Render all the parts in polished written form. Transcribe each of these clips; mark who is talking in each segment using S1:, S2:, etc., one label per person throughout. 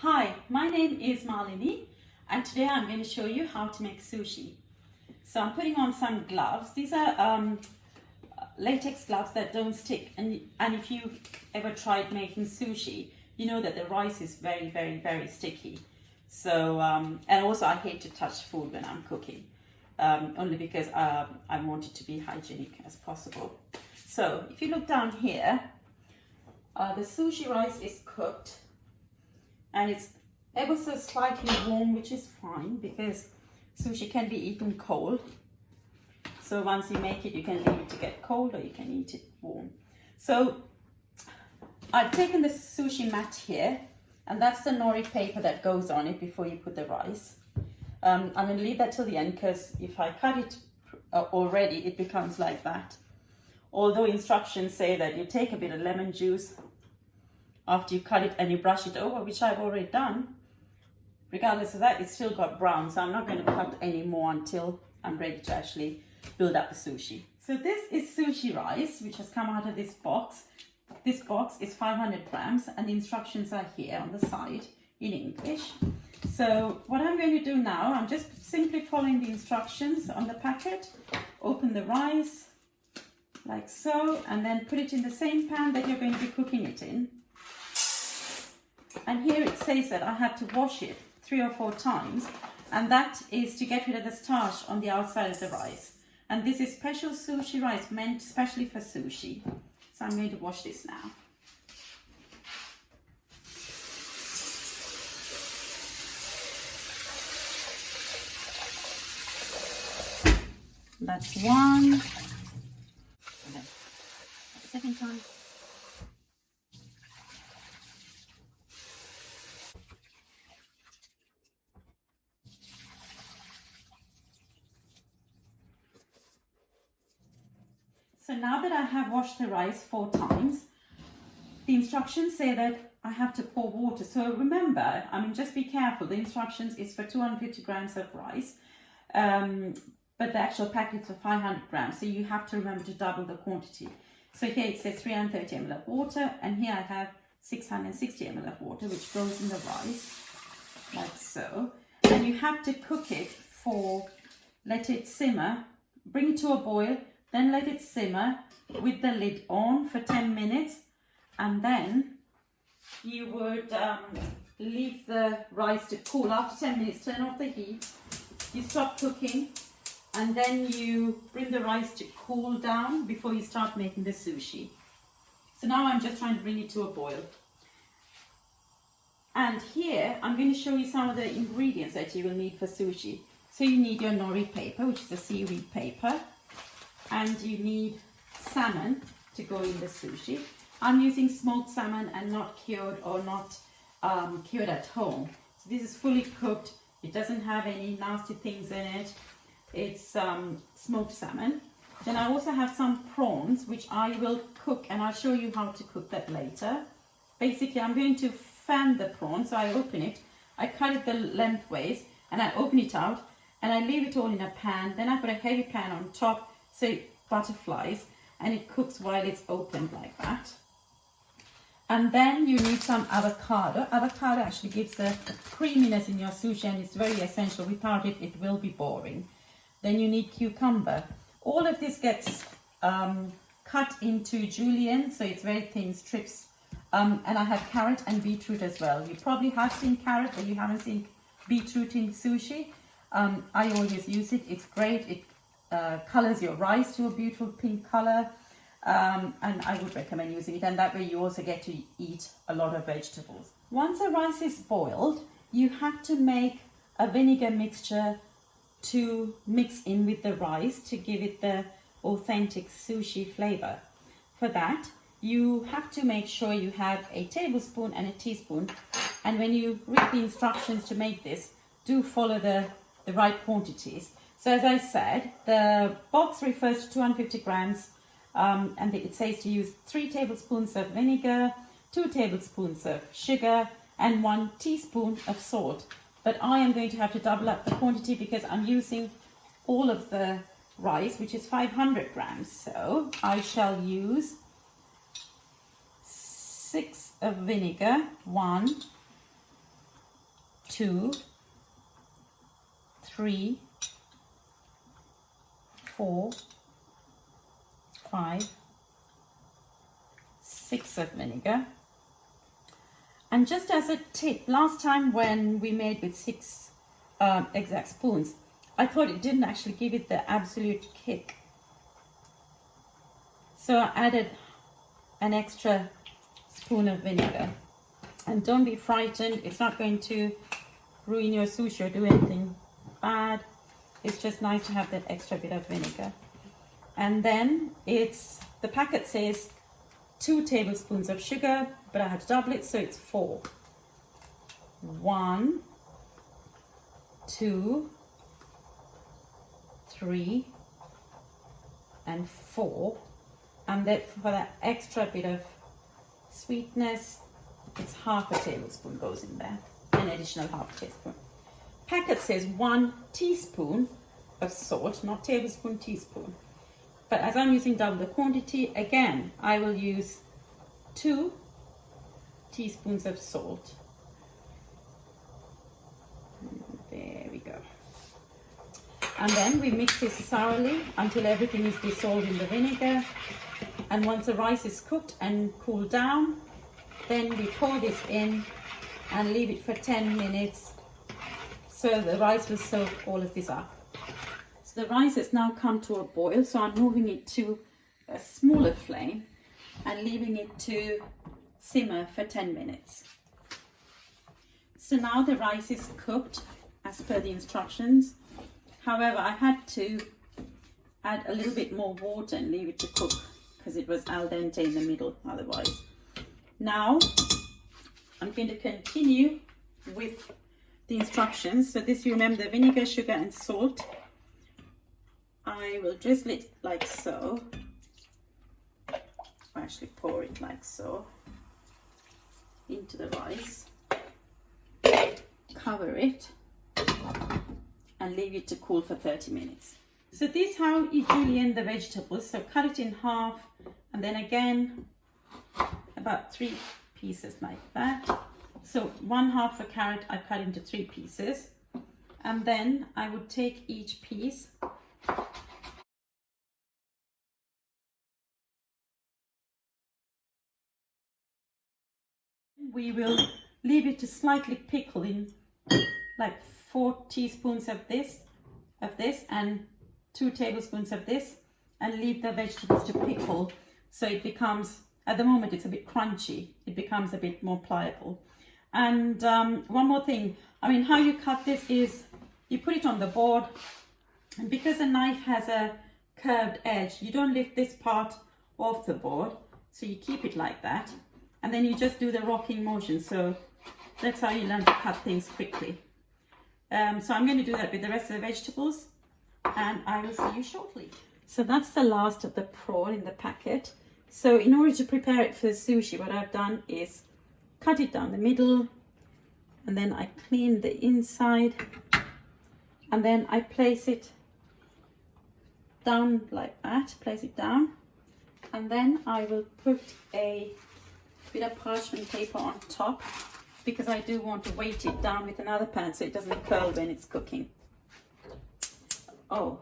S1: Hi, my name is Malini and today I'm going to show you how to make sushi. So I'm putting on some gloves. These are latex gloves that don't stick, and if you've ever tried making sushi, you know that the rice is very sticky. So and also I hate to touch food when I'm cooking, only because I want it to be hygienic as possible. So if you look down here, the sushi rice is cooked and it's ever so slightly warm, which is fine because sushi can be eaten cold. So once you make it, you can leave it to get cold or you can eat it warm. So I've taken the sushi mat here, and that's the nori paper that goes on it before you put the rice. I'm going to leave that till the end because if I cut it already, it becomes like that. Although instructions say that you take a bit of lemon juice after you cut it and you brush it over, which I've already done. Regardless of that, it's still got brown, so I'm not going to cut any more until I'm ready to actually build up the sushi. So this is sushi rice, which has come out of this box. This box is 500 grams and the instructions are here on the side in English. So what I'm going to do now, I'm just simply following the instructions on the packet. Open the rice like so, and then put it in the same pan that you're going to be cooking it in. And here it says that I have to wash it 3 or 4 times, and that is to get rid of the starch on the outside of the rice. And this is special sushi rice meant especially for sushi. So I'm going to wash this now. That's one. Okay. Second time. So now that I have washed the rice 4 times, the instructions say that I have to pour water. So remember, just be careful. The instructions is for 250 grams of rice, but the actual packet is for 500 grams. So you have to remember to double the quantity. So here it says 330 ml of water, and here I have 660 ml of water, which goes in the rice, like so. And you have to cook it let it simmer, bring it to a boil, then let it simmer with the lid on for 10 minutes. And then you would leave the rice to cool. After 10 minutes, turn off the heat. You stop cooking, and then you bring the rice to cool down before you start making the sushi. So now I'm just trying to bring it to a boil. And here I'm going to show you some of the ingredients that you will need for sushi. So you need your nori paper, which is a seaweed paper. And you need salmon to go in the sushi. I'm using smoked salmon and not cured or not cured at home. So this is fully cooked. It doesn't have any nasty things in it. It's smoked salmon. Then I also have some prawns, which I will cook, and I'll show you how to cook that later. Basically, I'm going to fan the prawn. So I open it, I cut it the lengthways, and I open it out, and I leave it all in a pan. Then I put a heavy pan on top, so it butterflies, and it cooks while it's opened like that. And then you need some avocado. Avocado actually gives a creaminess in your sushi, and it's very essential. Without it, it will be boring. Then you need cucumber. All of this gets cut into julienne, so it's very thin strips. And I have carrot and beetroot as well. You probably have seen carrot, but you haven't seen beetroot in sushi. I always use it. It's great. It colors your rice to a beautiful pink color, and I would recommend using it, and that way you also get to eat a lot of vegetables. Once the rice is boiled, you have to make a vinegar mixture to mix in with the rice to give it the authentic sushi flavor. For that, you have to make sure you have a tablespoon and a teaspoon, and when you read the instructions to make this, do follow the right quantities. So as I said, the box refers to 250 grams, and it says to use 3 tablespoons of vinegar, 2 tablespoons of sugar, and 1 teaspoon of salt. But I am going to have to double up the quantity because I'm using all of the rice, which is 500 grams. So I shall use 6 of vinegar, 1, 2, 3, 4, 5, 6 of vinegar. And just as a tip, last time when we made with 6 exact spoons, I thought it didn't actually give it the absolute kick. So I added an extra spoon of vinegar. And don't be frightened, it's not going to ruin your sushi or do anything bad. It's just nice to have that extra bit of vinegar. And then the packet says 2 tablespoons of sugar, but I had to double it, so it's 4. 1, 2, 3, and 4. And then for that extra bit of sweetness, it's half a tablespoon goes in there, an additional half a teaspoon. Packet says 1 teaspoon of salt, not tablespoon, teaspoon. But as I'm using double the quantity, again, I will use 2 teaspoons of salt. There we go. And then we mix this thoroughly until everything is dissolved in the vinegar. And once the rice is cooked and cooled down, then we pour this in and leave it for 10 minutes so the rice will soak all of this up. So the rice has now come to a boil, so I'm moving it to a smaller flame and leaving it to simmer for 10 minutes. So now the rice is cooked as per the instructions. However, I had to add a little bit more water and leave it to cook because it was al dente in the middle otherwise. Now I'm going to continue with the instructions. So this, you remember, the vinegar, sugar and salt. I will drizzle it like so. Or actually pour it like so into the rice. Cover it and leave it to cool for 30 minutes. So this is how you julienne the vegetables. So cut it in half and then again about 3 pieces like that. So 1/2 a carrot I cut into 3 pieces, and then I would take each piece we will leave it to slightly pickle in like 4 teaspoons of this and 2 tablespoons of this, and leave the vegetables to pickle so it becomes, at the moment it's a bit crunchy, it becomes a bit more pliable. And one more thing, I mean, how you cut this is you put it on the board, and because a knife has a curved edge, you don't lift this part off the board, so you keep it like that, and then you just do the rocking motion. So that's how you learn to cut things quickly. So I'm going to do that with the rest of the vegetables, and I will see you shortly. So that's the last of the prawn in the packet. So in order to prepare it for the sushi, what I've done is cut it down the middle, and then I clean the inside, and then I place it down like that, place it down, and then I will put a bit of parchment paper on top, because I do want to weight it down with another pan so it doesn't curl when it's cooking. Oh,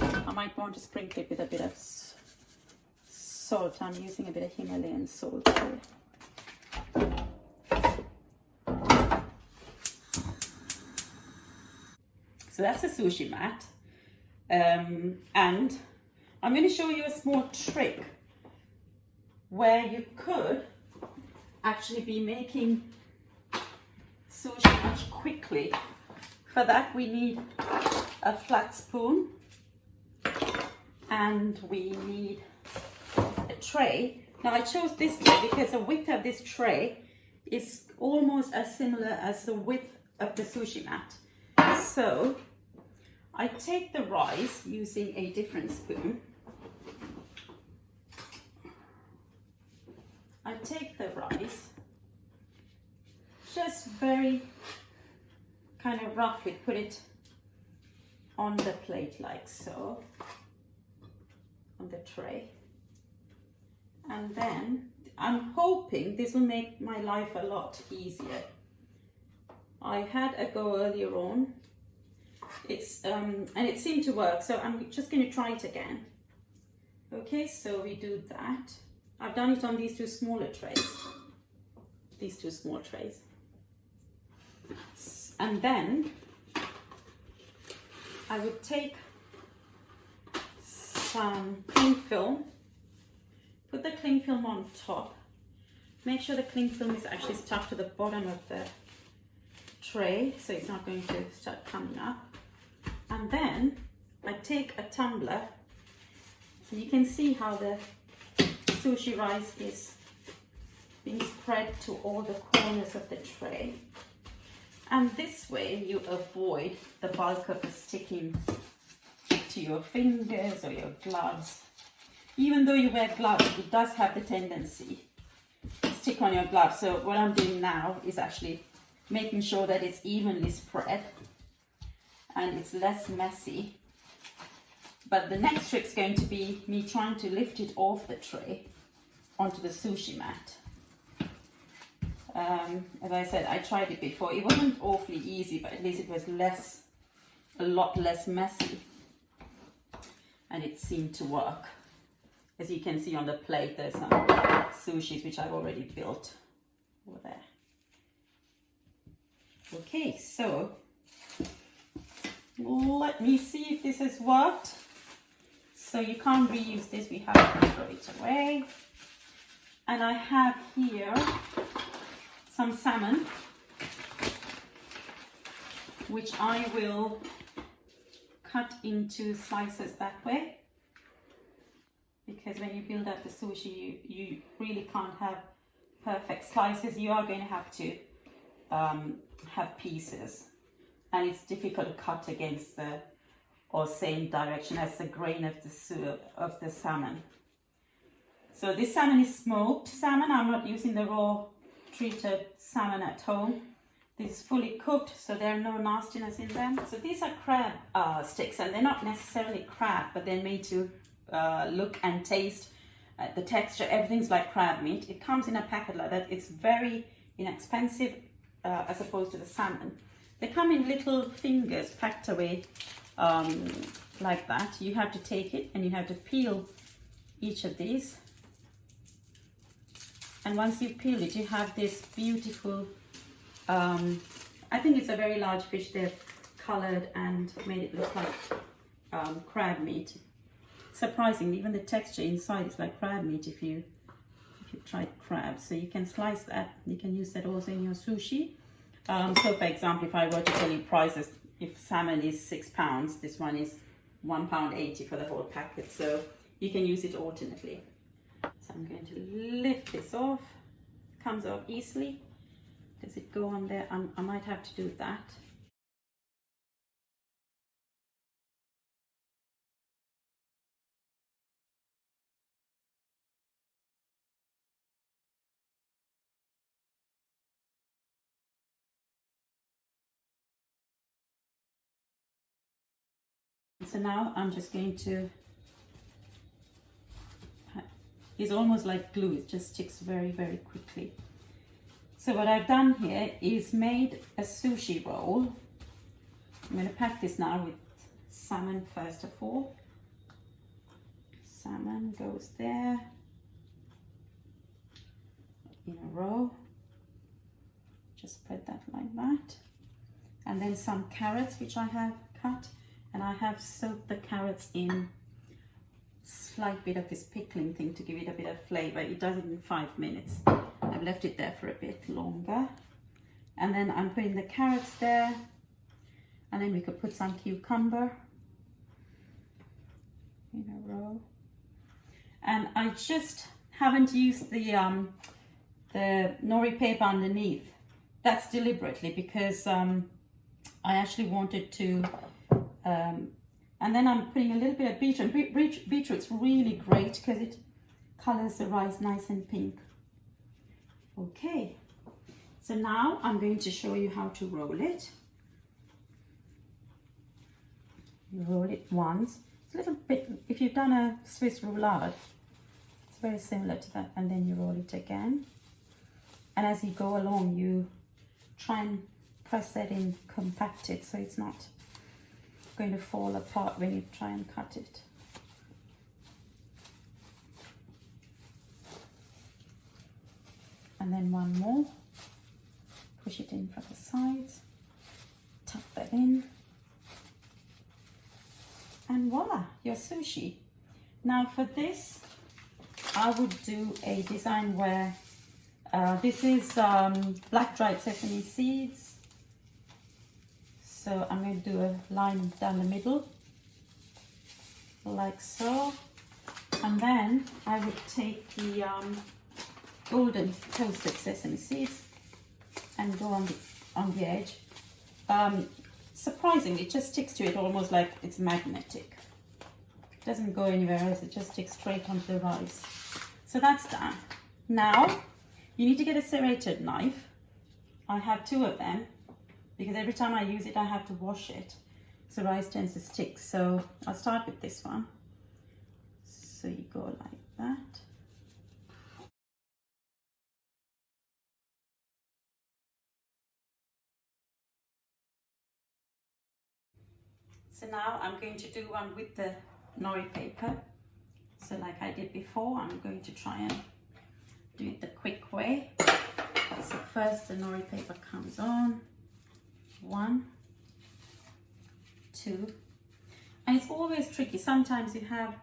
S1: I might want to sprinkle it with a bit of salt. I'm using a bit of Himalayan salt here. So that's a sushi mat, and I'm going to show you a small trick where you could actually be making sushi much quickly. For that we need a flat spoon, and we need a tray. Now I chose this tray because the width of this tray is almost as similar as the width of the sushi mat. So I take the rice using a different spoon. I take the rice, just very kind of roughly put it on the plate like so, on the tray. And then I'm hoping this will make my life a lot easier. I had a go earlier on. And it seemed to work, so I'm just going to try it again. Okay, so we do that. I've done it on these two smaller trays. These two small trays. And then I would take some cling film, put the cling film on top, make sure the cling film is actually stuck to the bottom of the tray so it's not going to start coming up. And then I take a tumbler, and you can see how the sushi rice is being spread to all the corners of the tray. And this way you avoid the bulk of the sticking to your fingers or your gloves. Even though you wear gloves, it does have the tendency to stick on your gloves. So what I'm doing now is actually making sure that it's evenly spread and it's less messy. But the next trick is going to be me trying to lift it off the tray onto the sushi mat. As I said, I tried it before. It wasn't awfully easy, but at least it was a lot less messy. And it seemed to work. As you can see on the plate, there's some sushis which I've already built over there. Okay, so let me see if this has worked. So you can't reuse this, we have to throw it away. And I have here some salmon, which I will cut into slices that way, because when you build up the sushi, you really can't have perfect slices. You are going to have to have pieces, and it's difficult to cut against the or same direction as the grain of the salmon. So this salmon is smoked salmon. I'm not using the raw treated salmon at home. This is fully cooked, so there are no nastiness in them. So these are crab sticks, and they're not necessarily crab, but they're made to look and taste. The texture, everything's like crab meat. It comes in a packet like that. It's very inexpensive as opposed to the salmon. They come in little fingers packed away like that. You have to take it and you have to peel each of these. And once you peel it, you have this beautiful, I think it's a very large fish. They've colored and made it look like crab meat. Surprisingly, even the texture inside is like crab meat if you tried crab. So you can slice that. You can use that also in your sushi. So for example, if I were to tell you prices, if salmon is £6, this one is £1.80 for the whole packet. So you can use it alternately. So I'm going to lift this off. It comes off easily. Does it go on there? I might have to do that. So now I'm just going to, it's almost like glue, it just sticks very, very quickly. So what I've done here is made a sushi roll. I'm going to pack this now with salmon first of all. Salmon goes there in a row. Just spread that like that. And then some carrots which I have cut. And I have soaked the carrots in slight bit of this pickling thing to give it a bit of flavor. It does it in 5 minutes. I've left it there for a bit longer. And then I'm putting the carrots there. And then we could put some cucumber in a row. And I just haven't used the nori paper underneath. That's deliberately because I actually wanted to and then I'm putting a little bit of beetroot. Beetroot's really great because it colors the rice nice and pink. Okay, so now I'm going to show you how to roll it. You roll it once. It's a little bit, if you've done a Swiss roulade, it's very similar to that, and then you roll it again. And as you go along, you try and press that in, compact it so it's not going to fall apart when you try and cut it. And then one more, push it in from the sides, tuck that in, and voila, your sushi. Now for this, I would do a design where this is black dried sesame seeds. So I'm going to do a line down the middle, like so. And then I would take the golden toasted sesame seeds and go on the edge. Surprisingly, it just sticks to it almost like it's magnetic. It doesn't go anywhere else, it just sticks straight onto the rice. So that's done. Now, you need to get a serrated knife. I have 2 of them because every time I use it, I have to wash it. So rice tends to stick. So I'll start with this one. So you go like that. So now I'm going to do one with the nori paper. So like I did before, I'm going to try and do it the quick way. So first the nori paper comes on. 1, 2. And it's always tricky. Sometimes you have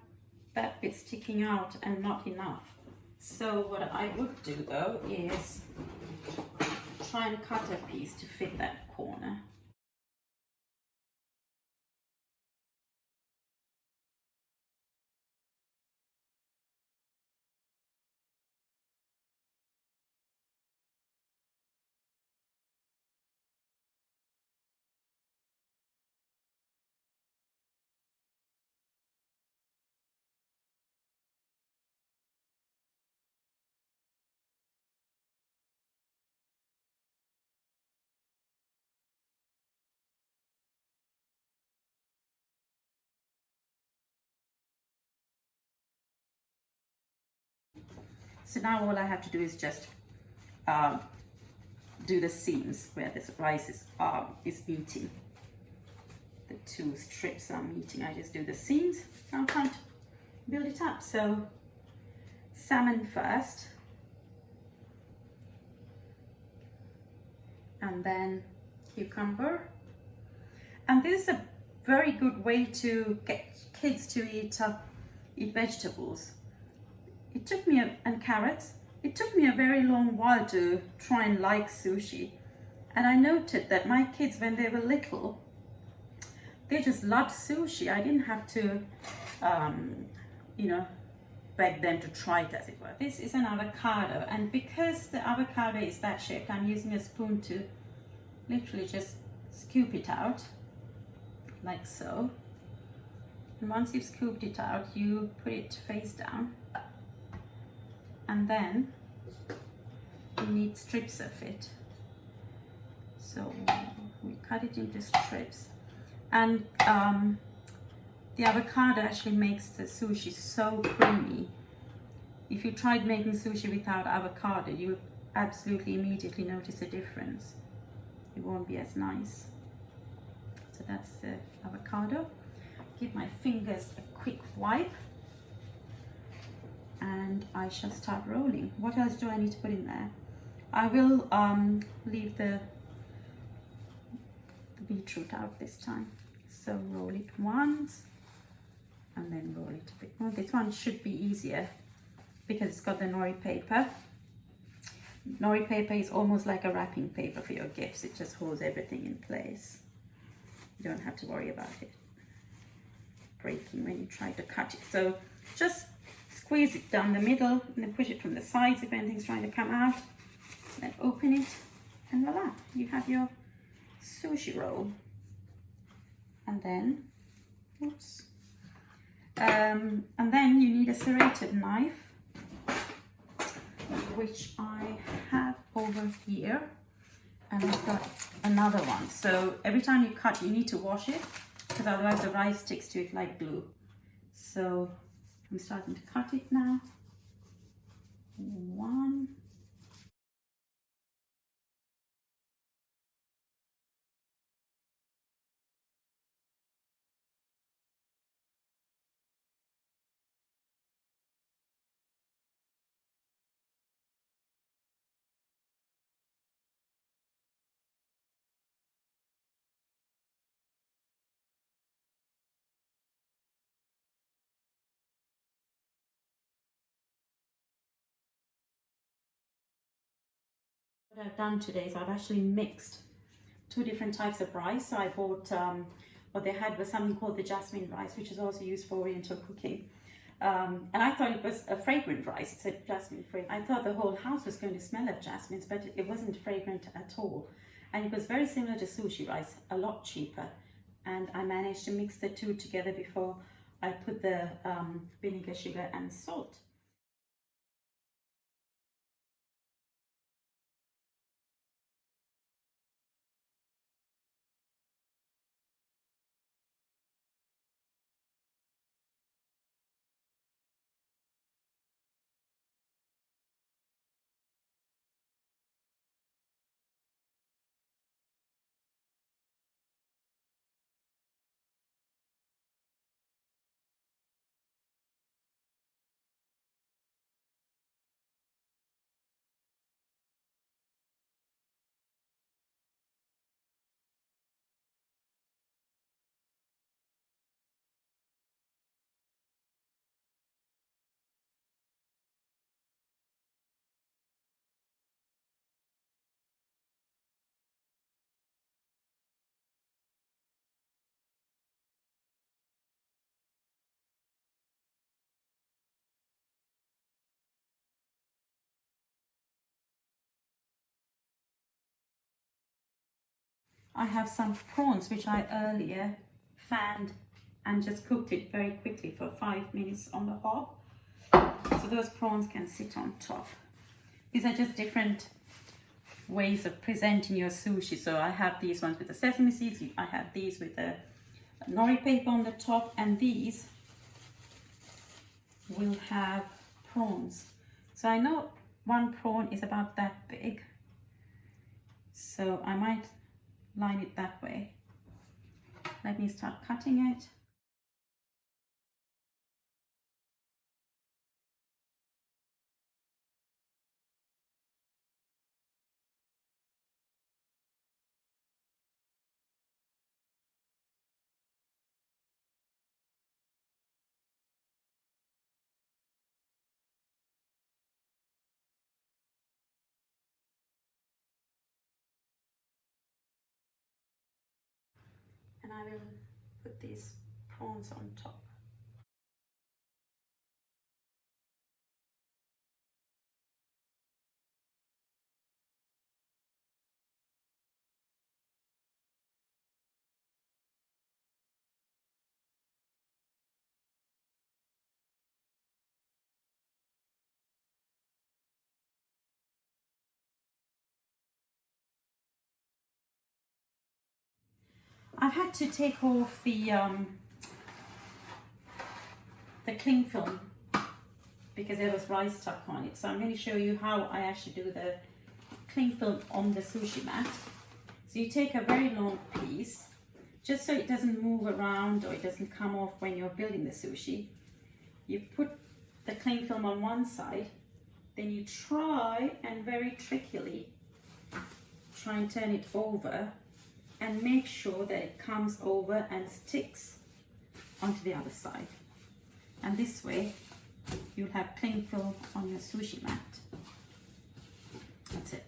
S1: that bit sticking out and not enough. So what I would do though is try and cut a piece to fit that corner. So now all I have to do is just do the seams where this rice is meeting. The 2 strips are meeting. I just do the seams. Now I'm trying to build it up. So salmon first, and then cucumber. And this is a very good way to get kids to eat vegetables. It took me, and carrots, it took me a very long while to try and like sushi. And I noted that my kids, when they were little, they just loved sushi. I didn't have to, you know, beg them to try it, as it were. This is an avocado, and because the avocado is that shaped, I'm using a spoon to literally just scoop it out, like so. And once you've scooped it out, you put it face down. And then you need strips of it. So we cut it into strips. And the avocado actually makes the sushi so creamy. If you tried making sushi without avocado, you will absolutely immediately notice a difference. It won't be as nice. So that's the avocado. Give my fingers a quick wipe. And I shall start rolling. What else do I need to put in there? I will leave the beetroot out this time. So roll it once and then roll it a bit more. This one should be easier because it's got the nori paper. Nori paper is almost like a wrapping paper for your gifts. It just holds everything in place. You don't have to worry about it breaking when you try to cut it. So just squeeze it down the middle and then push it from the sides if anything's trying to come out. Then open it and voila, you have your sushi roll. And then, oops. And then you need a serrated knife, which I have over here. And I've got another one. So every time you cut, you need to wash it because otherwise the rice sticks to it like glue. So I'm starting to cut it now. 1, What I've done today is I've actually mixed two different types of rice. So I bought, what they had was something called the jasmine rice, which is also used for Oriental cooking. And I thought it was a fragrant rice. It said jasmine fragrant. I thought the whole house was going to smell of jasmines, but it wasn't fragrant at all. And it was very similar to sushi rice, a lot cheaper. And I managed to mix the two together before I put the vinegar, sugar and salt. I have some prawns which I earlier fanned and just cooked it very quickly for 5 minutes on the hob. So those prawns can sit on top. These are just different ways of presenting your sushi. So I have these ones with the sesame seeds, I have these with the nori paper on the top, and these will have prawns. So I know one prawn is about that big, so I might line it that way. Let me start cutting it. And I will put these prawns on top. I've had to take off the cling film because there was rice stuck on it. So I'm going to show you how I actually do the cling film on the sushi mat. So you take a very long piece, just so it doesn't move around or it doesn't come off when you're building the sushi. You put the cling film on one side, then you try and very trickily try and turn it over and make sure that it comes over and sticks onto the other side. And this way you'll have cling film on your sushi mat. That's it.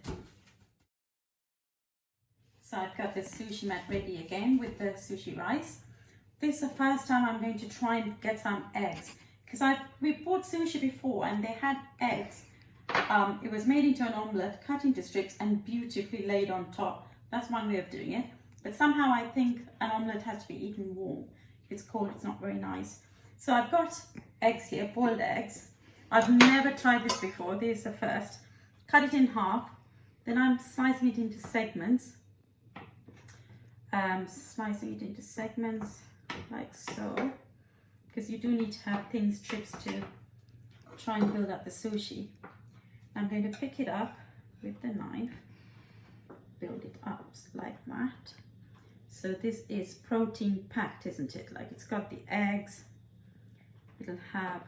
S1: So I've got the sushi mat ready again with the sushi rice. This is the first time I'm going to try and get some eggs, because we bought sushi before and they had eggs. It was made into an omelette, cut into strips and beautifully laid on top. That's one way of doing it. But somehow I think an omelette has to be eaten warm. If it's cold, it's not very nice. So I've got eggs here, boiled eggs. I've never tried this before. This is the first. Cut it in half. Then I'm slicing it into segments. Slicing it into segments like so. Because you do need to have thin strips to try and build up the sushi. I'm going to pick it up with the knife. Build it up like that. So this is protein packed, isn't it? Like it's got the eggs. It'll have,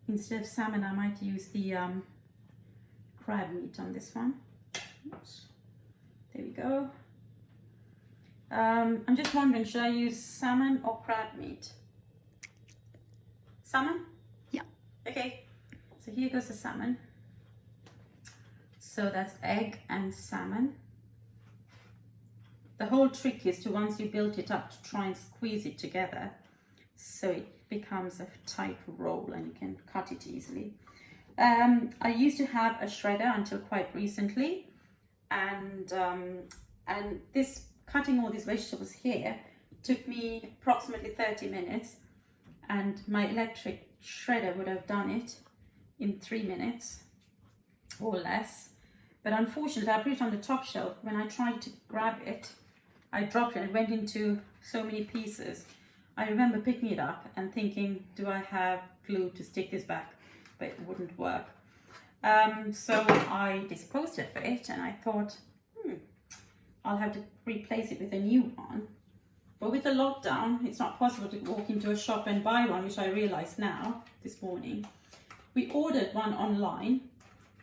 S1: instead of salmon, I might use the crab meat on this one. Oops. There we go. I'm just wondering, should I use salmon or crab meat? Salmon?
S2: Yeah.
S1: Okay. So here goes the salmon. So that's egg and salmon. The whole trick is to, once you build it up, to try and squeeze it together so it becomes a tight roll and you can cut it easily. I used to have a shredder until quite recently, and this cutting all these vegetables here took me approximately 30 minutes, and my electric shredder would have done it in 3 minutes or less. But unfortunately, I put it on the top shelf. When I tried to grab it, I dropped it and it went into so many pieces. I remember picking it up and thinking, do I have glue to stick this back? But it wouldn't work. So I disposed of it, and I thought, I'll have to replace it with a new one. But with the lockdown, it's not possible to walk into a shop and buy one, which I realize now, this morning. We ordered one online.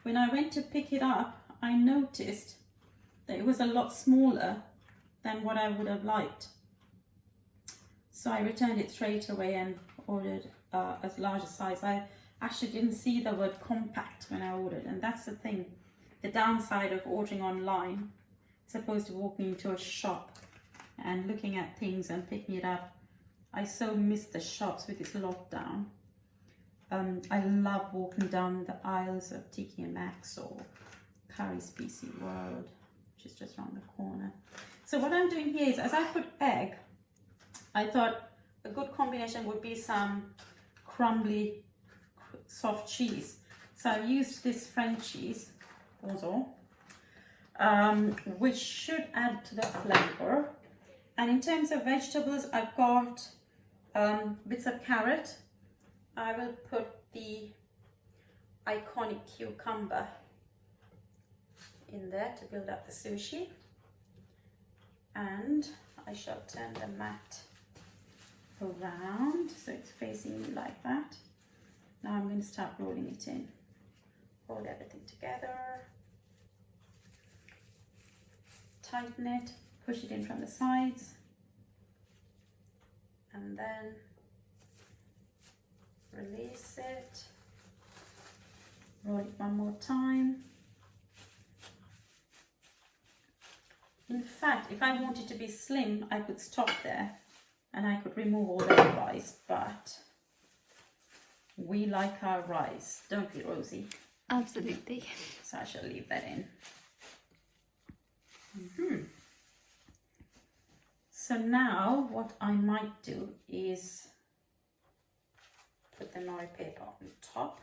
S1: When I went to pick it up, I noticed that it was a lot smaller than what I would have liked. So I returned it straight away and ordered as large a size. I actually didn't see the word compact when I ordered, and that's the thing. The downside of ordering online, as opposed to walking into a shop and looking at things and picking it up. I so miss the shops with this lockdown. I love walking down the aisles of TK Maxx or Curry's PC World, which is just around the corner. So what I'm doing here is, as I put egg, I thought a good combination would be some crumbly, soft cheese. So I used this French cheese, also, which should add to the flavor. And in terms of vegetables, I've got bits of carrot. I will put the iconic cucumber in there to build up the sushi. And I shall turn the mat around so it's facing me like that. Now I'm going to start rolling it in. Hold everything together. Tighten it, push it in from the sides, and then release it. Roll it one more time. In fact, if I wanted to be slim, I could stop there and I could remove all the rice, but we like our rice, don't we, Rosie?
S2: Absolutely.
S1: So I shall leave that in. So now what I might do is put the nori paper on top.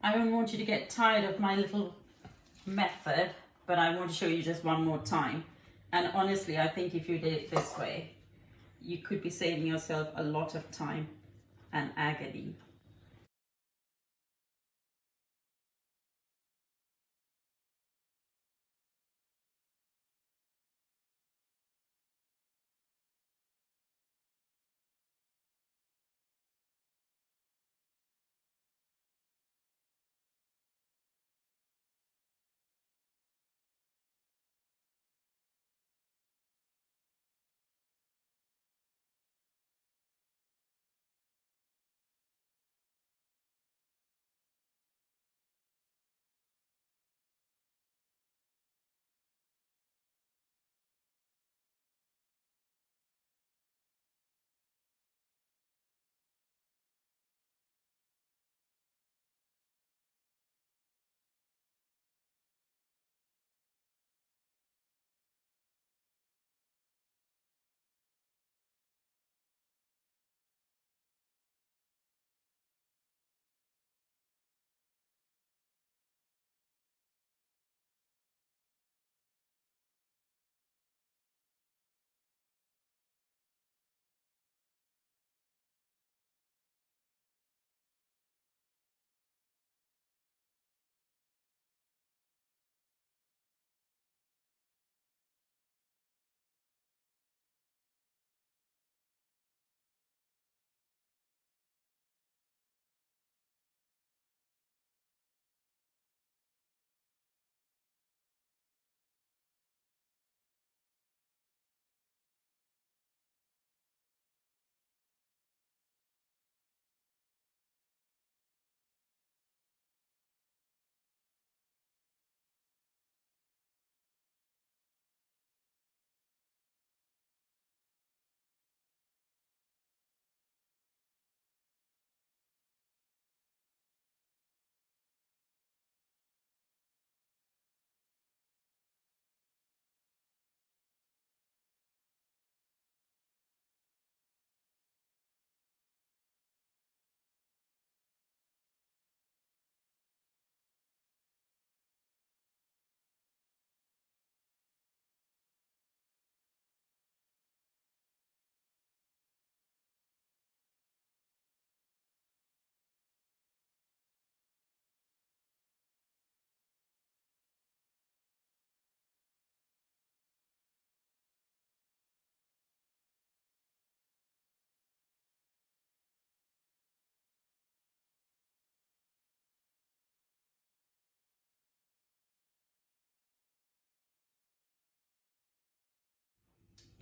S1: I don't want you to get tired of my little method, but I want to show you just one more time. And honestly, I think if you did it this way, you could be saving yourself a lot of time and agony.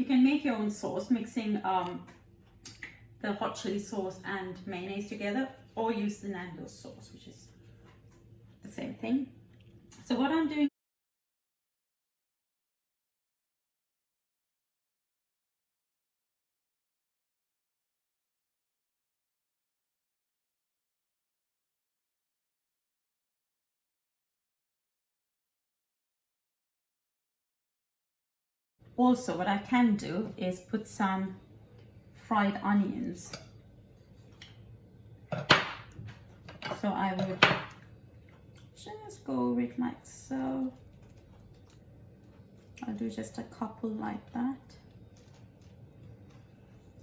S1: You can make your own sauce, mixing the hot chili sauce and mayonnaise together, or use the Nando's sauce, which is the same thing. So what I'm doing also, what I can do is put some fried onions. So I would just go over it like so. I'll do just a couple like that.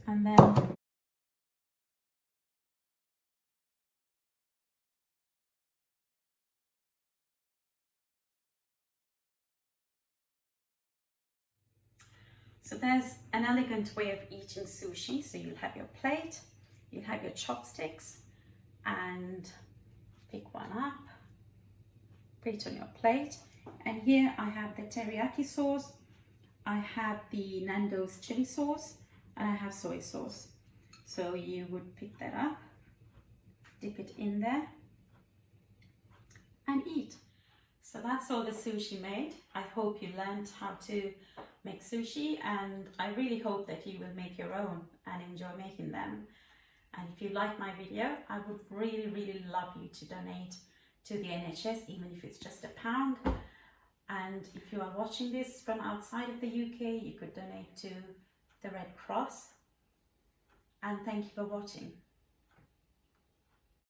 S1: And then so there's an elegant way of eating sushi. So you'll have your plate, you'll have your chopsticks, and pick one up, put it on your plate. And here I have the teriyaki sauce, I have the Nando's chili sauce, and I have soy sauce. So you would pick that up, dip it in there, and eat. So that's all the sushi made. I hope you learned how to make sushi, and I really hope that you will make your own and enjoy making them. And if you like my video, I would really love you to donate to the NHS, even if it's just £1. And if you are watching this from outside of the UK, you could donate to the Red Cross. And thank you for watching.